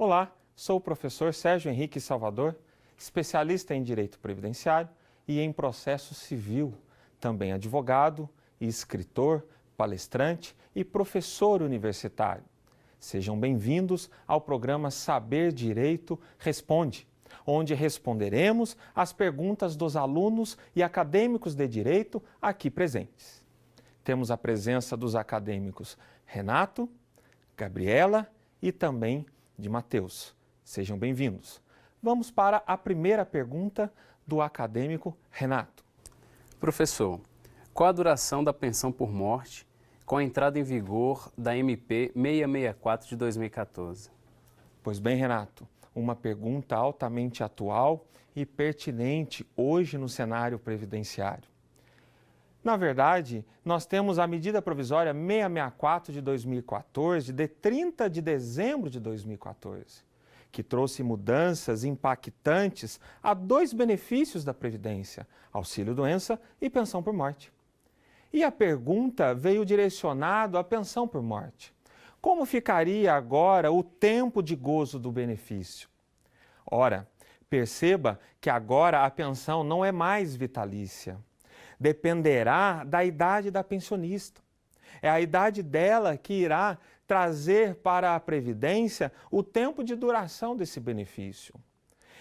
Olá, sou o professor Sérgio Henrique Salvador, especialista em Direito Previdenciário e em Processo Civil, também advogado, escritor, palestrante e professor universitário. Sejam bem-vindos ao programa Saber Direito Responde, onde responderemos às perguntas dos alunos e acadêmicos de direito aqui presentes. Temos a presença dos acadêmicos Renato, Gabriela e também de Matheus. Sejam bem-vindos. Vamos para a primeira pergunta do acadêmico Renato. Professor, qual a duração da pensão por morte com a entrada em vigor da MP 664 de 2014? Pois bem, Renato, uma pergunta altamente atual e pertinente hoje no cenário previdenciário. Na verdade, nós temos a medida provisória 664 de 2014, de 30 de dezembro de 2014, que trouxe mudanças impactantes a dois benefícios da Previdência, auxílio-doença e pensão por morte. E a pergunta veio direcionada à pensão por morte. Como ficaria agora o tempo de gozo do benefício? Ora, perceba que agora a pensão não é mais vitalícia. Dependerá da idade da pensionista. É a idade dela que irá trazer para a Previdência o tempo de duração desse benefício.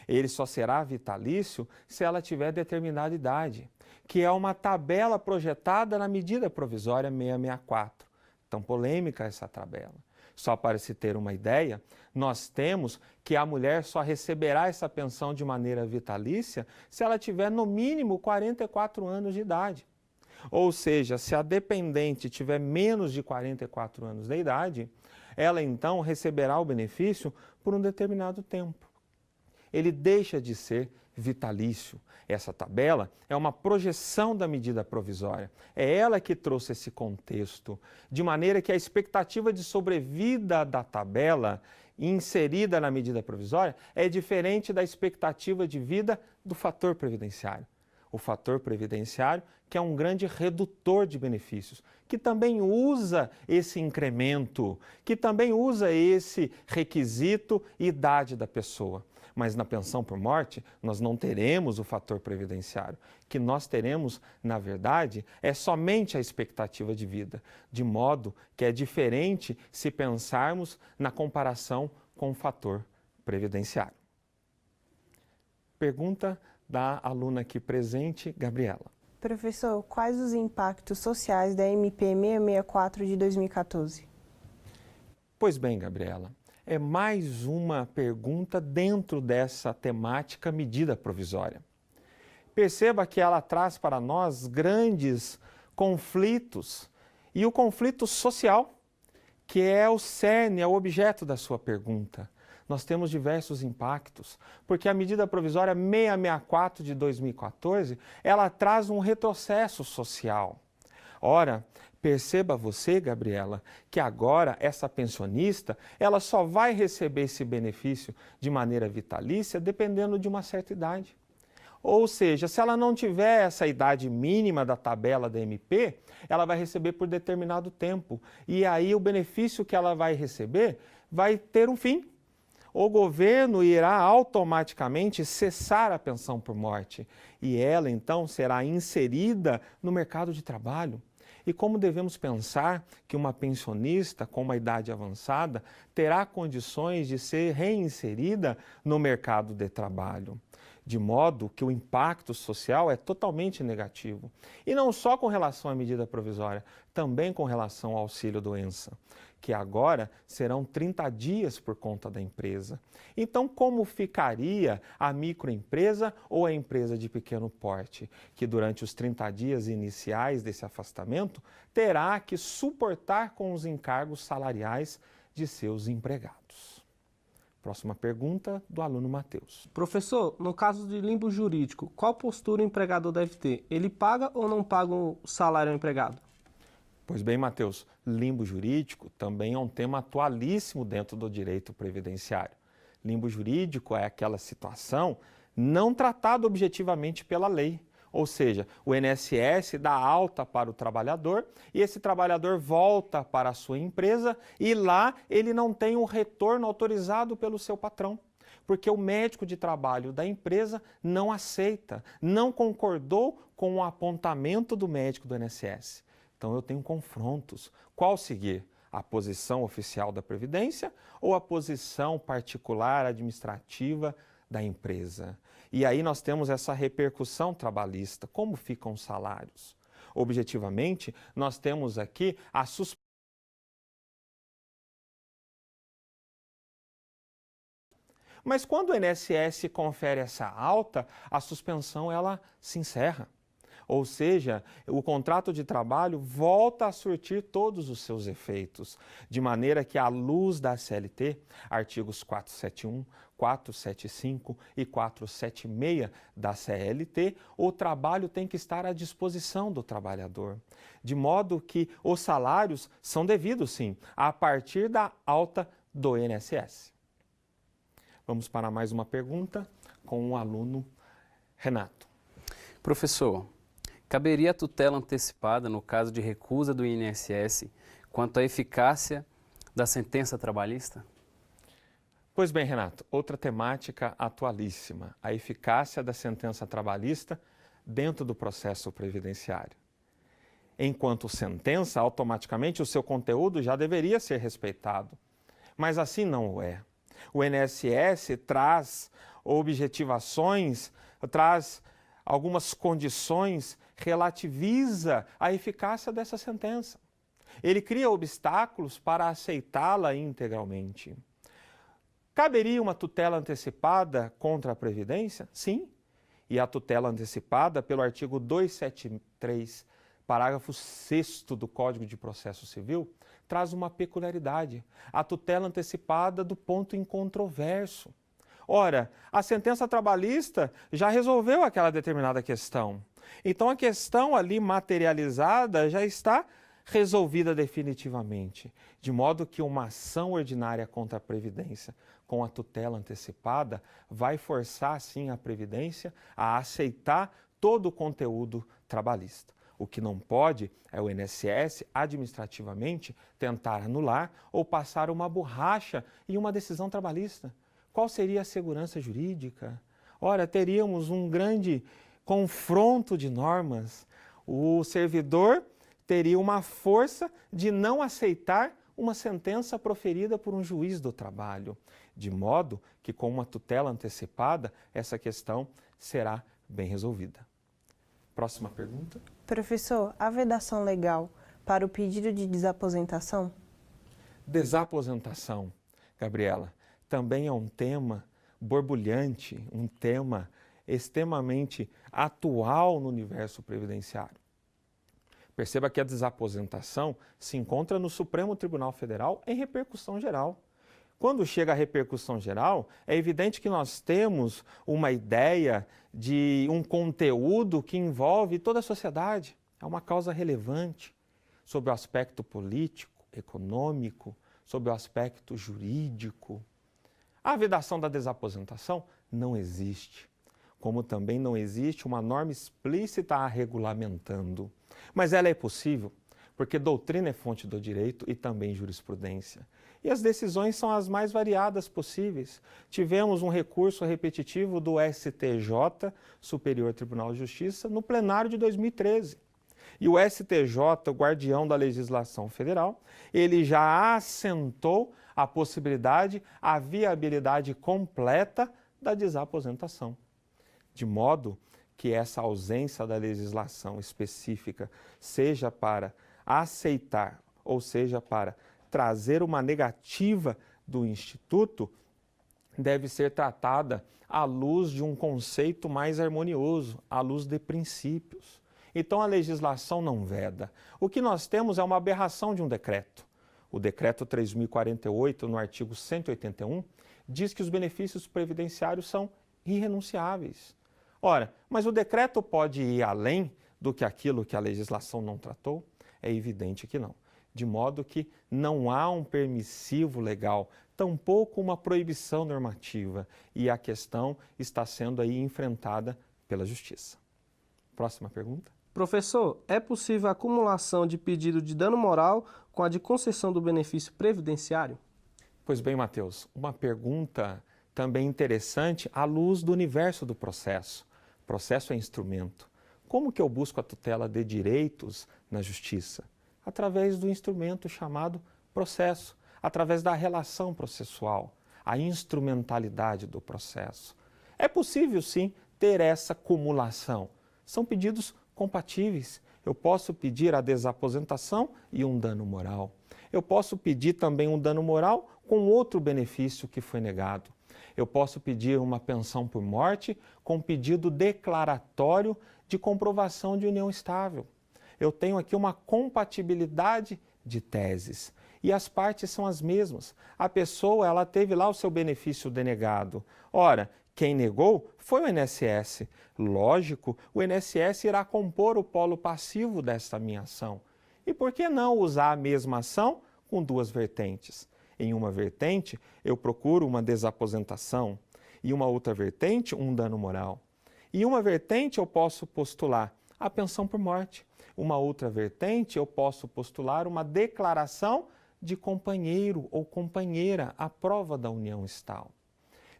Ele só será vitalício se ela tiver determinada idade, que é uma tabela projetada na medida provisória 664. Tão polêmica essa tabela. Só para se ter uma ideia, nós temos que a mulher só receberá essa pensão de maneira vitalícia se ela tiver no mínimo 44 anos de idade. Ou seja, se a dependente tiver menos de 44 anos de idade, ela então receberá o benefício por um determinado tempo. Ele deixa de ser vitalício. Essa tabela é uma projeção da medida provisória. É ela que trouxe esse contexto, de maneira que a expectativa de sobrevida da tabela inserida na medida provisória é diferente da expectativa de vida do fator previdenciário. O fator previdenciário, que é um grande redutor de benefícios, que também usa esse incremento, que também usa esse requisito idade da pessoa. Mas na pensão por morte, nós não teremos o fator previdenciário. O que nós teremos, na verdade, é somente a expectativa de vida, de modo que é diferente se pensarmos na comparação com o fator previdenciário. Pergunta da aluna aqui presente, Gabriela. Professor, quais os impactos sociais da MP 664 de 2014? Pois bem, Gabriela, é mais uma pergunta dentro dessa temática medida provisória. Perceba que ela traz para nós grandes conflitos e o conflito social, que é o cerne, é o objeto da sua pergunta. Nós temos diversos impactos, porque a medida provisória 664 de 2014, ela traz um retrocesso social. Ora, perceba você, Gabriela, que agora essa pensionista, ela só vai receber esse benefício de maneira vitalícia dependendo de uma certa idade. Ou seja, se ela não tiver essa idade mínima da tabela da MP, ela vai receber por determinado tempo. E aí o benefício que ela vai receber vai ter um fim. O governo irá automaticamente cessar a pensão por morte e ela então será inserida no mercado de trabalho. E como devemos pensar que uma pensionista com uma idade avançada terá condições de ser reinserida no mercado de trabalho? De modo que o impacto social é totalmente negativo. E não só com relação à medida provisória, também com relação ao auxílio-doença, que agora serão 30 dias por conta da empresa. Então, como ficaria a microempresa ou a empresa de pequeno porte, que durante os 30 dias iniciais desse afastamento terá que suportar com os encargos salariais de seus empregados? Próxima pergunta do aluno Matheus. Professor, no caso de limbo jurídico, qual postura o empregador deve ter? Ele paga ou não paga o salário ao empregado? Pois bem, Matheus, limbo jurídico também é um tema atualíssimo dentro do direito previdenciário. Limbo jurídico é aquela situação não tratada objetivamente pela lei, Ou seja, o INSS dá alta para o trabalhador e esse trabalhador volta para a sua empresa e lá ele não tem um retorno autorizado pelo seu patrão, porque o médico de trabalho da empresa não aceita, não concordou com o apontamento do médico do INSS. Então eu tenho confrontos. Qual seguir? A posição oficial da Previdência ou a posição particular administrativa da empresa? E aí nós temos essa repercussão trabalhista. Como ficam os salários? Objetivamente, nós temos aqui a suspensão. Mas quando o INSS confere essa alta, a suspensão ela se encerra. Ou seja, o contrato de trabalho volta a surtir todos os seus efeitos, de maneira que, à luz da CLT, artigos 471, 475 e 476 da CLT, o trabalho tem que estar à disposição do trabalhador, de modo que os salários são devidos, sim, a partir da alta do INSS. Vamos para mais uma pergunta com o aluno Renato. Professor, caberia a tutela antecipada no caso de recusa do INSS quanto à eficácia da sentença trabalhista? Pois bem, Renato, outra temática atualíssima, a eficácia da sentença trabalhista dentro do processo previdenciário. Enquanto sentença, automaticamente o seu conteúdo já deveria ser respeitado, mas assim não o é. O INSS traz objetivações, traz algumas condições, relativiza a eficácia dessa sentença. Ele cria obstáculos para aceitá-la integralmente. Caberia uma tutela antecipada contra a Previdência? Sim. E a tutela antecipada, pelo artigo 273, parágrafo 6º do Código de Processo Civil, traz uma peculiaridade, a tutela antecipada do ponto incontroverso. Ora, a sentença trabalhista já resolveu aquela determinada questão. Então, a questão ali materializada já está resolvida definitivamente, de modo que uma ação ordinária contra a Previdência com a tutela antecipada vai forçar, sim, a Previdência a aceitar todo o conteúdo trabalhista. O que não pode é o INSS, administrativamente, tentar anular ou passar uma borracha em uma decisão trabalhista. Qual seria a segurança jurídica? Ora, teríamos um grande confronto de normas. O servidor teria uma força de não aceitar uma sentença proferida por um juiz do trabalho, de modo que, com uma tutela antecipada, essa questão será bem resolvida. Próxima pergunta. Professor, a vedação legal para o pedido de desaposentação? Desaposentação, Gabriela, também é um tema borbulhante, um tema extremamente atual no universo previdenciário. Perceba que a desaposentação se encontra no Supremo Tribunal Federal em repercussão geral. Quando chega a repercussão geral, é evidente que nós temos uma ideia de um conteúdo que envolve toda a sociedade. É uma causa relevante sobre o aspecto político, econômico, sobre o aspecto jurídico. A vedação da desaposentação não existe, como também não existe uma norma explícita a regulamentando. Mas ela é possível, porque doutrina é fonte do direito e também jurisprudência. E as decisões são as mais variadas possíveis. Tivemos um recurso repetitivo do STJ, Superior Tribunal de Justiça, no plenário de 2013. E o STJ, o guardião da legislação federal, ele já assentou a possibilidade, a viabilidade completa da desaposentação. De modo que essa ausência da legislação específica, seja para aceitar, ou seja para trazer uma negativa do Instituto, deve ser tratada à luz de um conceito mais harmonioso, à luz de princípios. Então a legislação não veda. O que nós temos é uma aberração de um decreto. O decreto 3048, no artigo 181, diz que os benefícios previdenciários são irrenunciáveis. Ora, mas o decreto pode ir além do que aquilo que a legislação não tratou? É evidente que não. De modo que não há um permissivo legal, tampouco uma proibição normativa, e a questão está sendo aí enfrentada pela Justiça. Próxima pergunta. Professor, é possível a acumulação de pedido de dano moral com a de concessão do benefício previdenciário? Pois bem, Matheus, uma pergunta também interessante à luz do universo do processo. O processo é instrumento. Como que eu busco a tutela de direitos na justiça? Através do instrumento chamado processo, através da relação processual, a instrumentalidade do processo. É possível, sim, ter essa cumulação. São pedidos compatíveis. Eu posso pedir a desaposentação e um dano moral. Eu posso pedir também um dano moral com outro benefício que foi negado. Eu posso pedir uma pensão por morte com pedido declaratório de comprovação de união estável. Eu tenho aqui uma compatibilidade de teses e as partes são as mesmas. A pessoa, ela teve lá o seu benefício denegado. Ora, quem negou foi o INSS. Lógico, o INSS irá compor o polo passivo desta minha ação. E por que não usar a mesma ação com duas vertentes? Em uma vertente, eu procuro uma desaposentação e uma outra vertente, um dano moral. E uma vertente eu posso postular a pensão por morte. Uma outra vertente eu posso postular uma declaração de companheiro ou companheira à prova da união estável.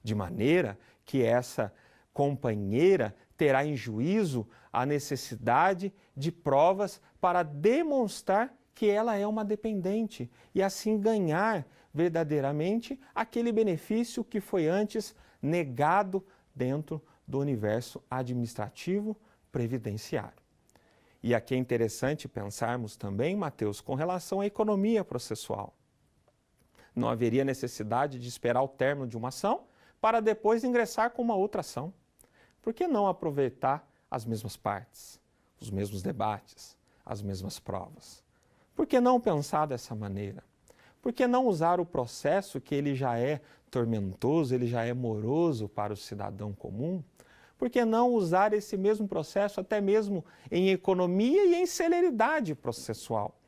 De maneira que essa companheira terá em juízo a necessidade de provas para demonstrar que ela é uma dependente e assim ganhar verdadeiramente aquele benefício que foi antes negado dentro do universo administrativo previdenciário. E aqui é interessante pensarmos também, Matheus, com relação à economia processual. Não haveria necessidade de esperar o término de uma ação para depois ingressar com uma outra ação. Por que não aproveitar as mesmas partes, os mesmos debates, as mesmas provas? Por que não pensar dessa maneira? Por que não usar o processo que ele já é tormentoso, ele já é moroso para o cidadão comum? Por que não usar esse mesmo processo até mesmo em economia e em celeridade processual,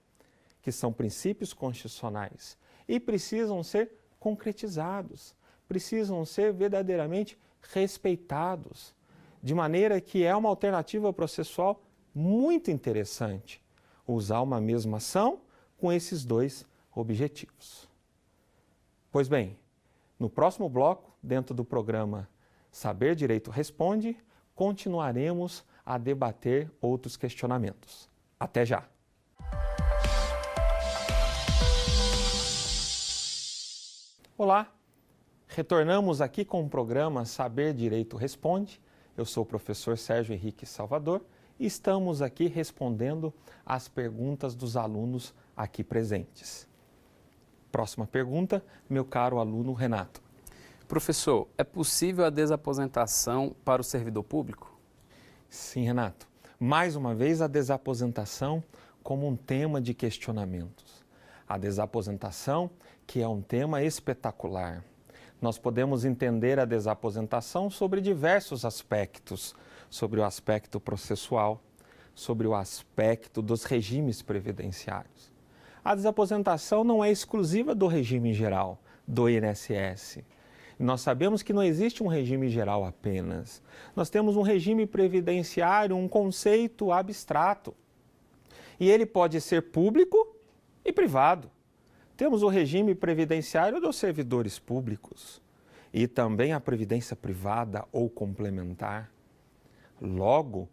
que são princípios constitucionais e precisam ser concretizados, precisam ser verdadeiramente respeitados, de maneira que é uma alternativa processual muito interessante usar uma mesma ação com esses dois objetivos. Pois bem, no próximo bloco, dentro do programa Saber Direito Responde, continuaremos a debater outros questionamentos. Até já! Olá! Retornamos aqui com o programa Saber Direito Responde. Eu sou o professor Sérgio Henrique Salvador e estamos aqui respondendo às perguntas dos alunos aqui presentes. Próxima pergunta, meu caro aluno Renato. Professor, é possível a desaposentação para o servidor público? Sim, Renato. Mais uma vez, a desaposentação como um tema de questionamentos. A desaposentação, que é um tema espetacular. Nós podemos entender a desaposentação sobre diversos aspectos, sobre o aspecto processual, sobre o aspecto dos regimes previdenciários. A desaposentação não é exclusiva do regime geral, do INSS. Nós sabemos que não existe um regime geral apenas. Nós temos um regime previdenciário, um conceito abstrato. E ele pode ser público e privado. Temos o regime previdenciário dos servidores públicos e também a previdência privada ou complementar. Logo,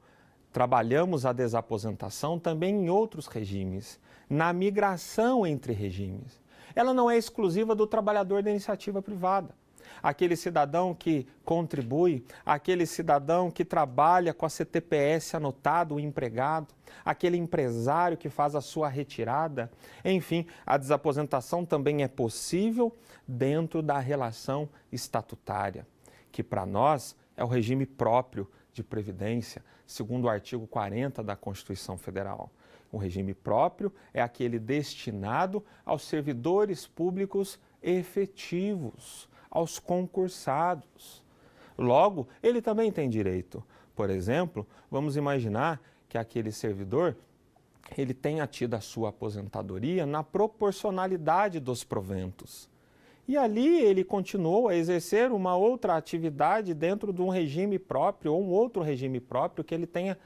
trabalhamos a desaposentação também em outros regimes, na migração entre regimes. Ela não é exclusiva do trabalhador da iniciativa privada. Aquele cidadão que contribui, aquele cidadão que trabalha com a CTPS anotado, o empregado, aquele empresário que faz a sua retirada. Enfim, a desaposentação também é possível dentro da relação estatutária, que para nós é o regime próprio de previdência, segundo o artigo 40 da Constituição Federal. O regime próprio é aquele destinado aos servidores públicos efetivos, aos concursados. Logo, ele também tem direito. Por exemplo, vamos imaginar que aquele servidor ele tenha tido a sua aposentadoria na proporcionalidade dos proventos. E ali ele continuou a exercer uma outra atividade dentro de um regime próprio ou um outro regime próprio que ele tenha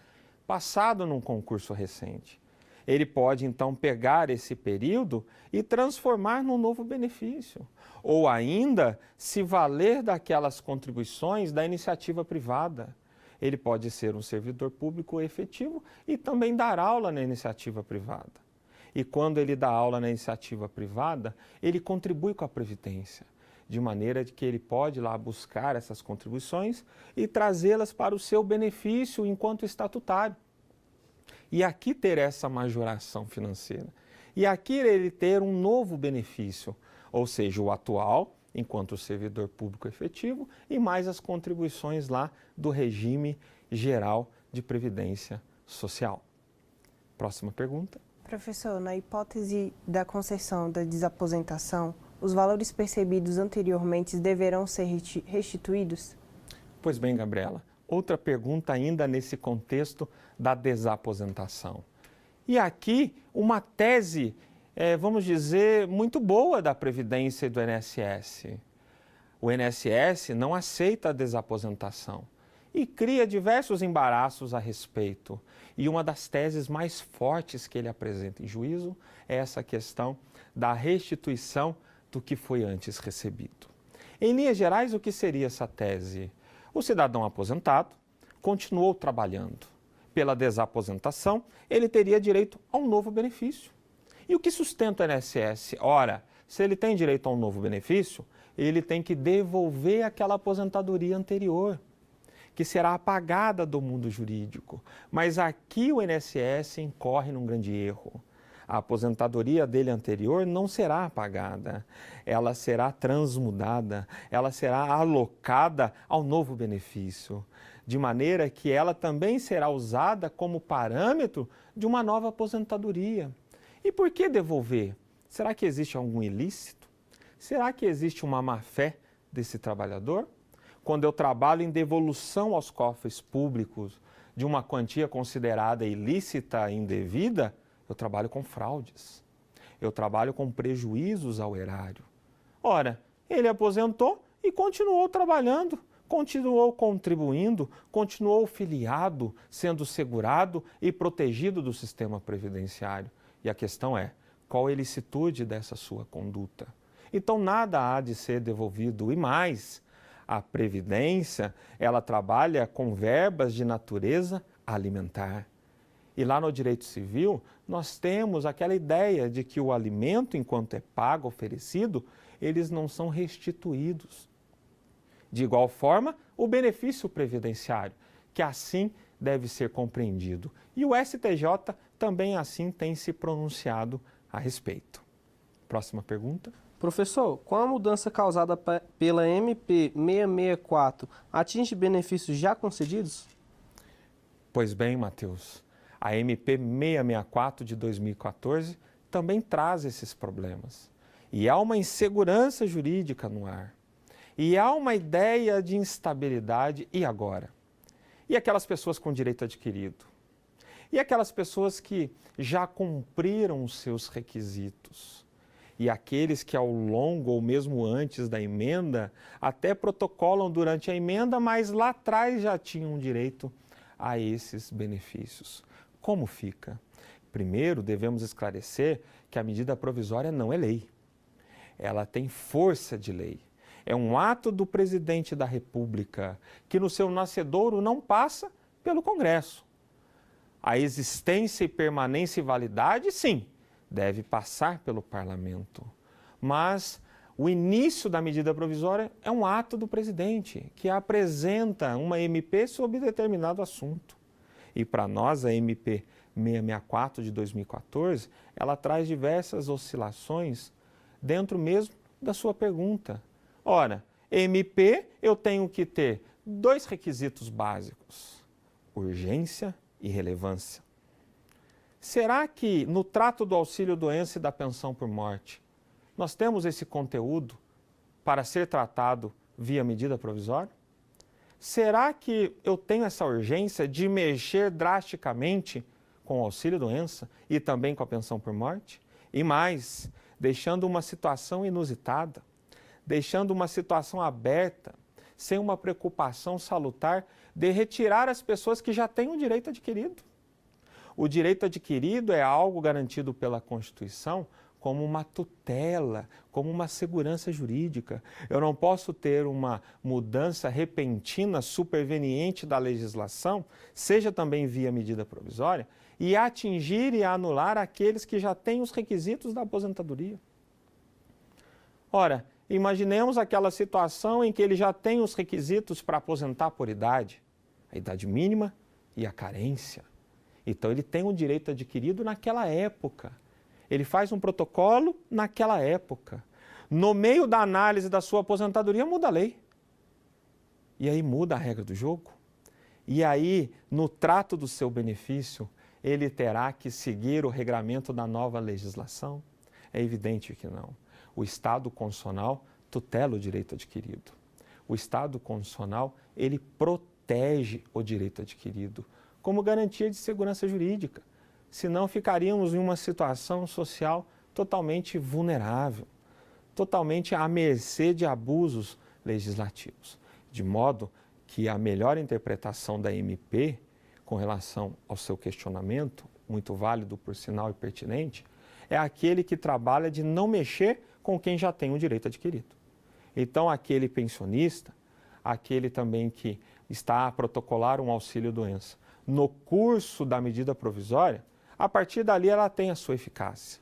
passado num concurso recente. Ele pode, então, pegar esse período e transformar num novo benefício. Ou ainda, se valer daquelas contribuições da iniciativa privada. Ele pode ser um servidor público efetivo e também dar aula na iniciativa privada. E quando ele dá aula na iniciativa privada, ele contribui com a Previdência, de maneira de que ele pode lá buscar essas contribuições e trazê-las para o seu benefício enquanto estatutário. E aqui ter essa majoração financeira. E aqui ele ter um novo benefício, ou seja, o atual, enquanto servidor público efetivo, e mais as contribuições lá do regime geral de previdência social. Próxima pergunta. Professor, na hipótese da concessão da desaposentação, os valores percebidos anteriormente deverão ser restituídos? Pois bem, Gabriela, outra pergunta ainda nesse contexto da desaposentação. E aqui uma tese, vamos dizer, muito boa da Previdência e do INSS. O INSS não aceita a desaposentação e cria diversos embaraços a respeito. E uma das teses mais fortes que ele apresenta em juízo é essa questão da restituição do que foi antes recebido. Em linhas gerais, o que seria essa tese? O cidadão aposentado continuou trabalhando. Pela desaposentação, ele teria direito a um novo benefício. E o que sustenta o INSS? Ora, se ele tem direito a um novo benefício, ele tem que devolver aquela aposentadoria anterior, que será apagada do mundo jurídico. Mas aqui o INSS incorre num grande erro. A aposentadoria dele anterior não será apagada, ela será transmudada, ela será alocada ao novo benefício, de maneira que ela também será usada como parâmetro de uma nova aposentadoria. E por que devolver? Será que existe algum ilícito? Será que existe uma má-fé desse trabalhador? Quando eu trabalho em devolução aos cofres públicos de uma quantia considerada ilícita e indevida, eu trabalho com fraudes, eu trabalho com prejuízos ao erário. Ora, ele aposentou e continuou trabalhando, continuou contribuindo, continuou filiado, sendo segurado e protegido do sistema previdenciário. E a questão é, qual a ilicitude dessa sua conduta? Então nada há de ser devolvido e mais, a Previdência, ela trabalha com verbas de natureza alimentar. E lá no direito civil, nós temos aquela ideia de que o alimento, enquanto é pago, oferecido, eles não são restituídos. De igual forma, o benefício previdenciário, que assim deve ser compreendido. E o STJ também assim tem se pronunciado a respeito. Próxima pergunta. Professor, com a mudança causada pela MP 664, atinge benefícios já concedidos? Pois bem, Matheus, a MP 664 de 2014 também traz esses problemas. E há uma insegurança jurídica no ar. E há uma ideia de instabilidade. E agora? E aquelas pessoas com direito adquirido? E aquelas pessoas que já cumpriram os seus requisitos? E aqueles que ao longo ou mesmo antes da emenda até protocolam durante a emenda, mas lá atrás já tinham direito a esses benefícios. Como fica? Primeiro, devemos esclarecer que a medida provisória não é lei. Ela tem força de lei. É um ato do presidente da República que no seu nascedouro não passa pelo Congresso. A existência e permanência e validade, sim, deve passar pelo Parlamento. Mas o início da medida provisória é um ato do presidente que apresenta uma MP sobre determinado assunto. E para nós, a MP 664 de 2014, ela traz diversas oscilações dentro mesmo da sua pergunta. Ora, MP, eu tenho que ter dois requisitos básicos: urgência e relevância. Será que no trato do auxílio-doença e da pensão por morte, nós temos esse conteúdo para ser tratado via medida provisória? Será que eu tenho essa urgência de mexer drasticamente com o auxílio-doença e também com a pensão por morte? E mais, deixando uma situação inusitada, deixando uma situação aberta, sem uma preocupação salutar de retirar as pessoas que já têm o direito adquirido. O direito adquirido é algo garantido pela Constituição como uma tutela, como uma segurança jurídica. Eu não posso ter uma mudança repentina, superveniente da legislação, seja também via medida provisória, e atingir e anular aqueles que já têm os requisitos da aposentadoria. Ora, imaginemos aquela situação em que ele já tem os requisitos para aposentar por idade, a idade mínima e a carência. Então ele tem o direito adquirido naquela época. Ele faz um protocolo naquela época. No meio da análise da sua aposentadoria, muda a lei. E aí muda a regra do jogo. E aí, no trato do seu benefício, ele terá que seguir o regramento da nova legislação? É evidente que não. O Estado constitucional tutela o direito adquirido. O Estado constitucional, ele protege o direito adquirido como garantia de segurança jurídica. Senão ficaríamos em uma situação social totalmente vulnerável, totalmente à mercê de abusos legislativos. De modo que a melhor interpretação da MP, com relação ao seu questionamento, muito válido por sinal e pertinente, é aquele que trabalha de não mexer com quem já tem o direito adquirido. Então, aquele pensionista, aquele também que está a protocolar um auxílio-doença, no curso da medida provisória, a partir dali ela tem a sua eficácia.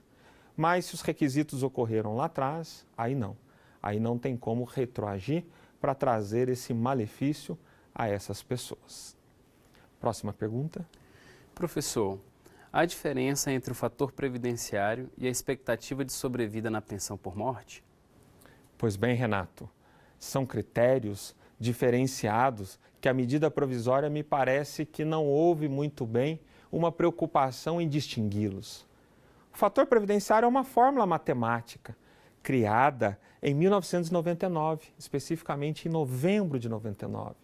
Mas se os requisitos ocorreram lá atrás, aí não. Aí não tem como retroagir para trazer esse malefício a essas pessoas. Próxima pergunta. Professor, há diferença entre o fator previdenciário e a expectativa de sobrevida na pensão por morte? Pois bem, Renato, são critérios diferenciados que a medida provisória me parece que não houve muito bem uma preocupação em distingui-los. O fator previdenciário é uma fórmula matemática criada em 1999, especificamente em novembro de 99,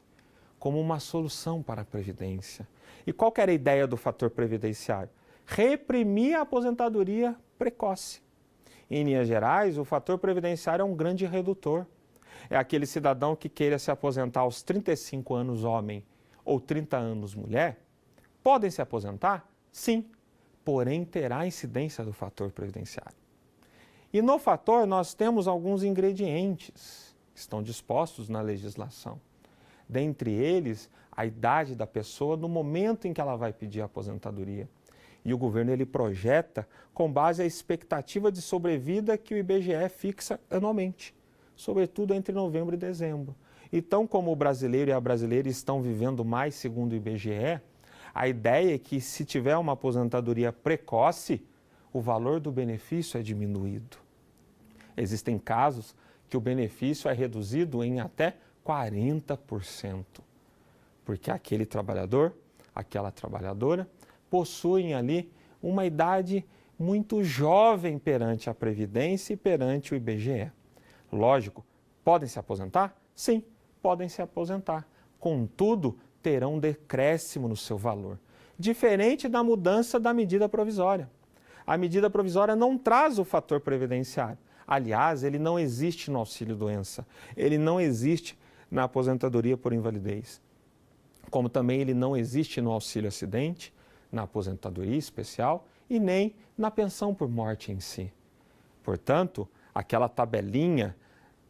como uma solução para a Previdência. E qual que era a ideia do fator previdenciário? Reprimir a aposentadoria precoce. Em linhas gerais, o fator previdenciário é um grande redutor. É aquele cidadão que queira se aposentar aos 35 anos homem ou 30 anos mulher. Podem se aposentar? Sim, porém terá incidência do fator previdenciário. E no fator nós temos alguns ingredientes que estão dispostos na legislação. Dentre eles, a idade da pessoa no momento em que ela vai pedir a aposentadoria. E o governo ele projeta com base a expectativa de sobrevida que o IBGE fixa anualmente, sobretudo entre novembro e dezembro. Então, como o brasileiro e a brasileira estão vivendo mais segundo o IBGE, a ideia é que se tiver uma aposentadoria precoce, o valor do benefício é diminuído. Existem casos que o benefício é reduzido em até 40%, porque aquele trabalhador, aquela trabalhadora, possuem ali uma idade muito jovem perante a Previdência e perante o IBGE. Lógico, podem se aposentar? Sim, podem se aposentar. Contudo, terão um decréscimo no seu valor, diferente da mudança da medida provisória. A medida provisória não traz o fator previdenciário. Aliás, ele não existe no auxílio-doença, ele não existe na aposentadoria por invalidez, como também ele não existe no auxílio-acidente, na aposentadoria especial e nem na pensão por morte em si. Portanto, aquela tabelinha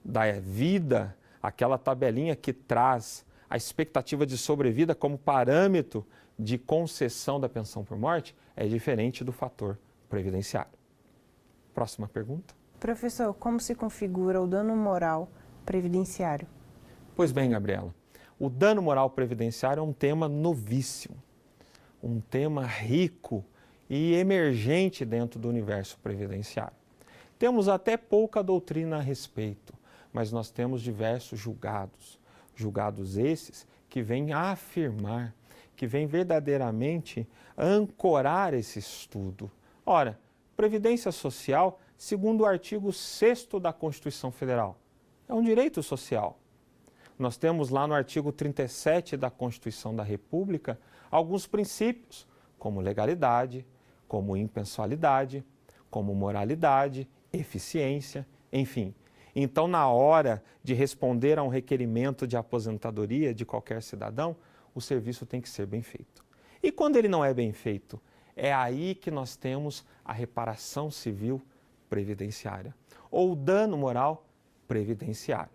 da vida, aquela tabelinha que traz a expectativa de sobrevida como parâmetro de concessão da pensão por morte é diferente do fator previdenciário. Próxima pergunta. Professor, como se configura o dano moral previdenciário? Pois bem, Gabriela, o dano moral previdenciário é um tema novíssimo, um tema rico e emergente dentro do universo previdenciário. Temos até pouca doutrina a respeito, mas nós temos diversos julgados. Julgados esses que vêm afirmar, que vêm verdadeiramente ancorar esse estudo. Ora, Previdência Social, segundo o artigo 6º da Constituição Federal, é um direito social. Nós temos lá no artigo 37 da Constituição da República alguns princípios, como legalidade, como impessoalidade, como moralidade, eficiência, enfim. Então, na hora de responder a um requerimento de aposentadoria de qualquer cidadão, o serviço tem que ser bem feito. E quando ele não é bem feito, É aí que nós temos a reparação civil previdenciária, ou o dano moral previdenciário.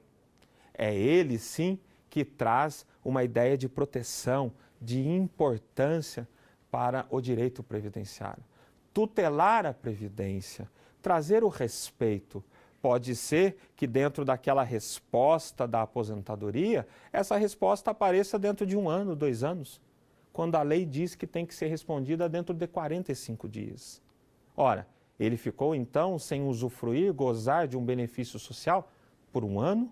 É ele, sim, que traz uma ideia de proteção, de importância para o direito previdenciário. Tutelar a previdência, trazer o respeito. Pode ser que dentro daquela resposta da aposentadoria, essa resposta apareça dentro de 1 ano, 2 anos, quando a lei diz que tem que ser respondida dentro de 45 dias. Ora, ele ficou então sem usufruir, gozar de um benefício social por 1 ano,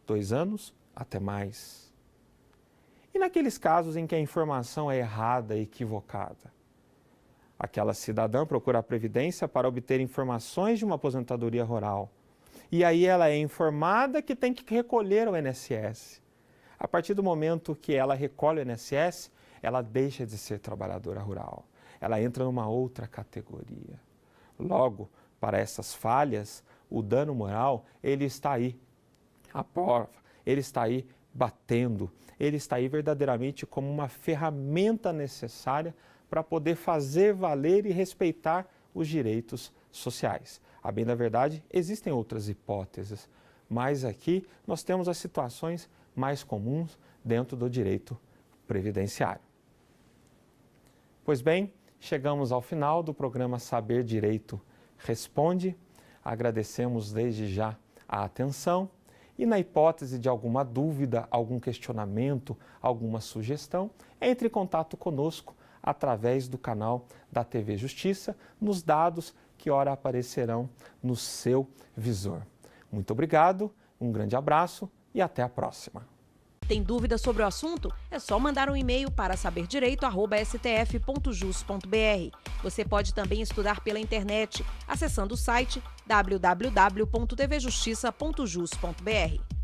2 anos, até mais. E naqueles casos em que a informação é errada, equivocada? Aquela cidadã procura a Previdência para obter informações de uma aposentadoria rural. E aí ela é informada que tem que recolher o INSS. A partir do momento que ela recolhe o INSS, ela deixa de ser trabalhadora rural. Ela entra numa outra categoria. Logo, para essas falhas, o dano moral, ele está aí, à prova, ele está aí batendo, ele está aí verdadeiramente como uma ferramenta necessária para poder fazer valer e respeitar os direitos sociais. A bem da verdade, existem outras hipóteses, mas aqui nós temos as situações mais comuns dentro do direito previdenciário. Pois bem, chegamos ao final do programa Saber Direito Responde. Agradecemos desde já a atenção e, na hipótese de alguma dúvida, algum questionamento, alguma sugestão, entre em contato conosco através do canal da TV Justiça, nos dados que ora aparecerão no seu visor. Muito obrigado, um grande abraço e até a próxima. Tem dúvida sobre o assunto? É só mandar um e-mail para saberdireito@stf.jus.br. Você pode também estudar pela internet, acessando o site www.tvjustiça.jus.br.